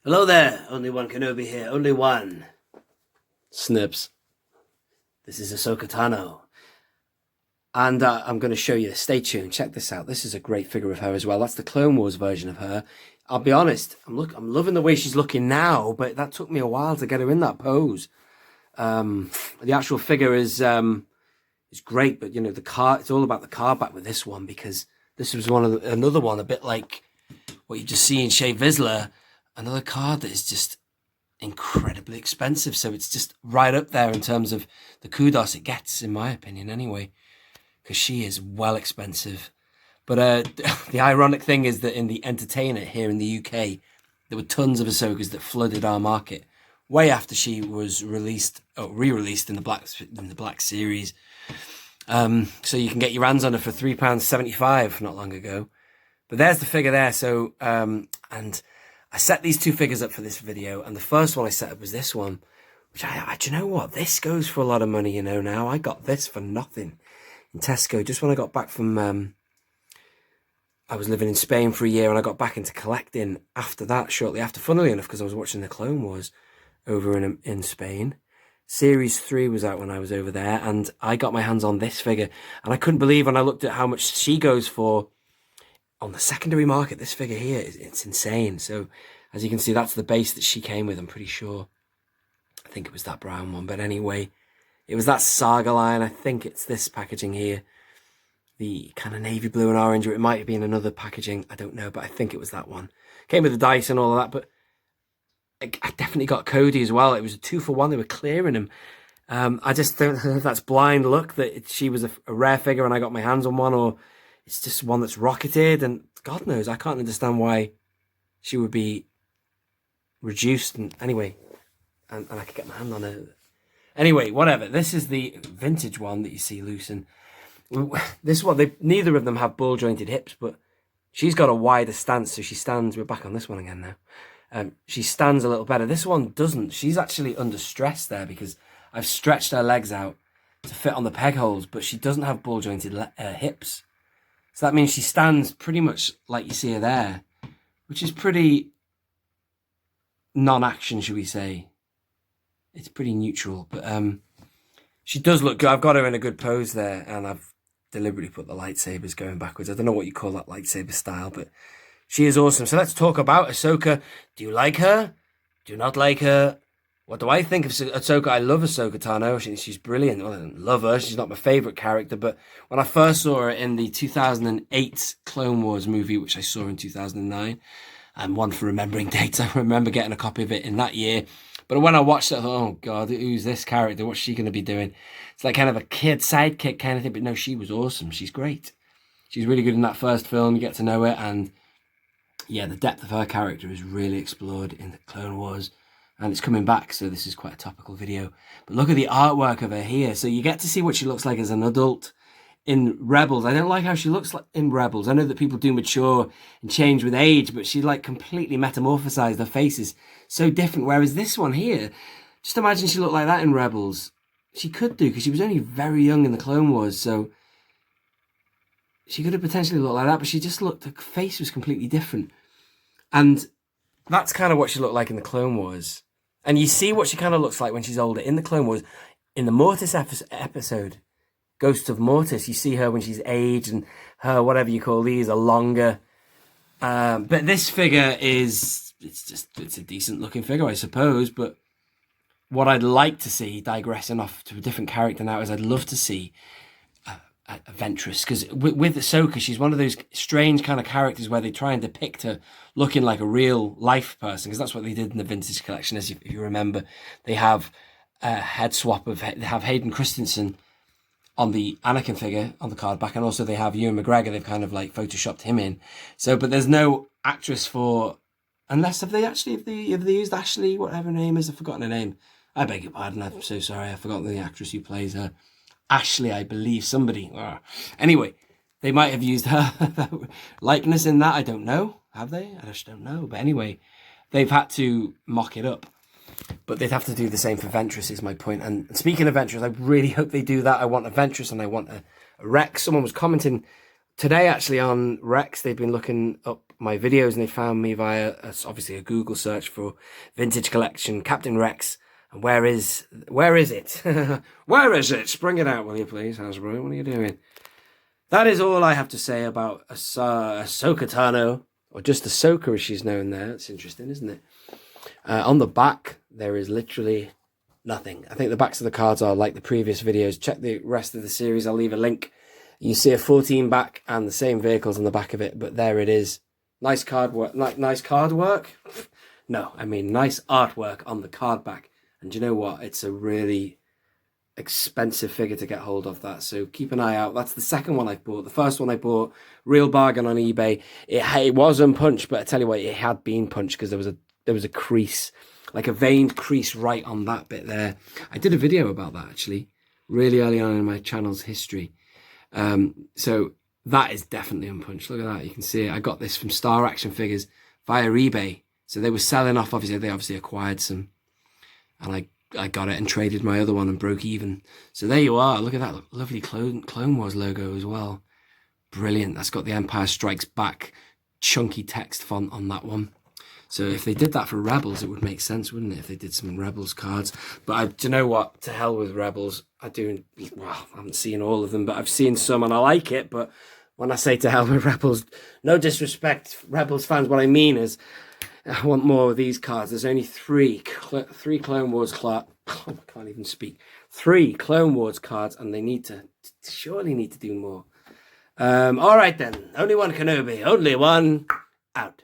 Hello there, only one Kenobi here, only one. Snips. This is Ahsoka Tano. And I'm going to show you, stay tuned, check this out. This is a great figure of her as well. That's the Clone Wars version of her. I'll be honest, I'm loving the way she's looking now, but that took me a while to get her in that pose. The actual figure is great, but you know, it's all about the card back with this one, because this was another one, a bit like what you just see in Shea Vizsla, another card that is just incredibly expensive. So it's just right up there in terms of the kudos it gets, in my opinion, anyway, because she is well expensive. But the ironic thing is that in the Entertainer here in the UK, there were tons of Ahsokas that flooded our market way after she was re-released in the Black Series. So you can get your hands on her for £3.75 not long ago. But there's the figure there. So and I set these two figures up for this video, and the first one I set up was this one, which do you know what? This goes for a lot of money, you know. Now I got this for nothing in Tesco just when I got back from. I was living in Spain for a year, and I got back into collecting after that, shortly after, funnily enough, because I was watching the Clone Wars over in Spain. Series 3 was out when I was over there, and I got my hands on this figure, and I couldn't believe when I looked at how much she goes for on the secondary market. This figure here, it's insane. So as you can see, that's the base that she came with, I'm pretty sure. I think it was that brown one, but anyway, it was that Saga line. I think it's this packaging here, the kind of navy blue and orange, or it might have been another packaging, I don't know, but I think it was that one. Came with the dice and all of that, but I definitely got Cody as well. It was a 2-for-1, they were clearing him. I just don't know if that's blind luck that she was a rare figure and I got my hands on one, or it's just one that's rocketed, and God knows, I can't understand why she would be reduced. And anyway, and I could get my hand on her. Anyway, whatever. This is the vintage one that you see loose, and this one, neither of them have ball jointed hips, but she's got a wider stance, so she stands. We're back on this one again now. She stands a little better. This one doesn't. She's actually under stress there because I've stretched her legs out to fit on the peg holes, but she doesn't have ball jointed hips. So that means she stands pretty much like you see her there, which is pretty non-action, should we say. It's pretty neutral, but she does look good. I've got her in a good pose there, and I've deliberately put the lightsabers going backwards. I don't know what you call that lightsaber style, but she is awesome. So let's talk about Ahsoka. Do you like her? Do you not like her? What do I think of Ahsoka? I love Ahsoka Tano. She's brilliant. Well, I don't love her. She's not my favourite character, but when I first saw her in the 2008 Clone Wars movie, which I saw in 2009, and one for remembering dates, I remember getting a copy of it in that year. But when I watched it, I thought, oh God, who's this character? What's she going to be doing? It's like kind of a kid sidekick kind of thing. But no, she was awesome. She's great. She's really good in that first film. You get to know her. And yeah, the depth of her character is really explored in the Clone Wars. And it's coming back, so this is quite a topical video. But look at the artwork of her here. So you get to see what she looks like as an adult in Rebels. I don't like how she looks like in Rebels. I know that people do mature and change with age, but she's like completely metamorphosized. Her face is so different. Whereas this one here, just imagine she looked like that in Rebels. She could do, because she was only very young in the Clone Wars, so she could have potentially looked like that, but she just looked, her face was completely different. And that's kind of what she looked like in the Clone Wars. And you see what she kind of looks like when she's older. In the Clone Wars, in the Mortis episode, Ghosts of Mortis, you see her when she's aged, and her, whatever you call these, are longer. But this figure it's a decent looking figure, I suppose. But what I'd like to see, digressing off to a different character now, is I'd love to see a Ventress. Because with Ahsoka, she's one of those strange kind of characters where they try and depict her looking like a real life person, because that's what they did in the vintage collection. As if you remember, they have a head swap they have Hayden Christensen on the Anakin figure on the card back, and also they have Ewan McGregor. They've kind of like photoshopped him in. So, but there's no actress for, unless have they used Ashley, whatever her name is? I've forgotten her name. I beg your pardon. I'm so sorry. I've forgotten the actress who plays her. Ashley, I believe, somebody. Anyway, they might have used her likeness in that. I don't know. Have they? I just don't know. But anyway, they've had to mock it up. But they'd have to do the same for Ventress, is my point. And speaking of Ventress, I really hope they do that. I want a Ventress and I want a Rex. Someone was commenting today, actually, on Rex. They've been looking up my videos and they found me via obviously a Google search for vintage collection, Captain Rex. And where is it? Where is it? Bring it out, will you please, Hasbro? What are you doing? That is all I have to say about Ahsoka Tano, or just Ahsoka as she's known there. It's interesting, isn't it? On the back, there is literally nothing. I think the backs of the cards are like the previous videos. Check the rest of the series. I'll leave a link. You see a 14 back and the same vehicles on the back of it, but there it is. Nice card work. Nice card work? No, I mean nice artwork on the card back. And you know what? It's a really expensive figure to get hold of that. So keep an eye out. That's the second one I bought. The first one I bought, real bargain on eBay. It was unpunched, but I tell you what, it had been punched because there was a crease, like a veined crease right on that bit there. I did a video about that actually, really early on in my channel's history. So that is definitely unpunched. Look at that. You can see it. I got this from Star Action Figures via eBay. So they were selling off, obviously, they obviously acquired some. And I got it and traded my other one and broke even. So there you are. Look at that lovely Clone Wars logo as well. Brilliant. That's got the Empire Strikes Back chunky text font on that one. So if they did that for Rebels, it would make sense, wouldn't it? If they did some Rebels cards. But do you know what? To hell with Rebels. I haven't seen all of them, but I've seen some and I like it. But when I say to hell with Rebels, no disrespect, Rebels fans, what I mean is I want more of these cards. There's only three Clone Wars I can't even speak. 3 Clone Wars cards, and they surely need to do more. All right then. Only one Kenobi. Only one out.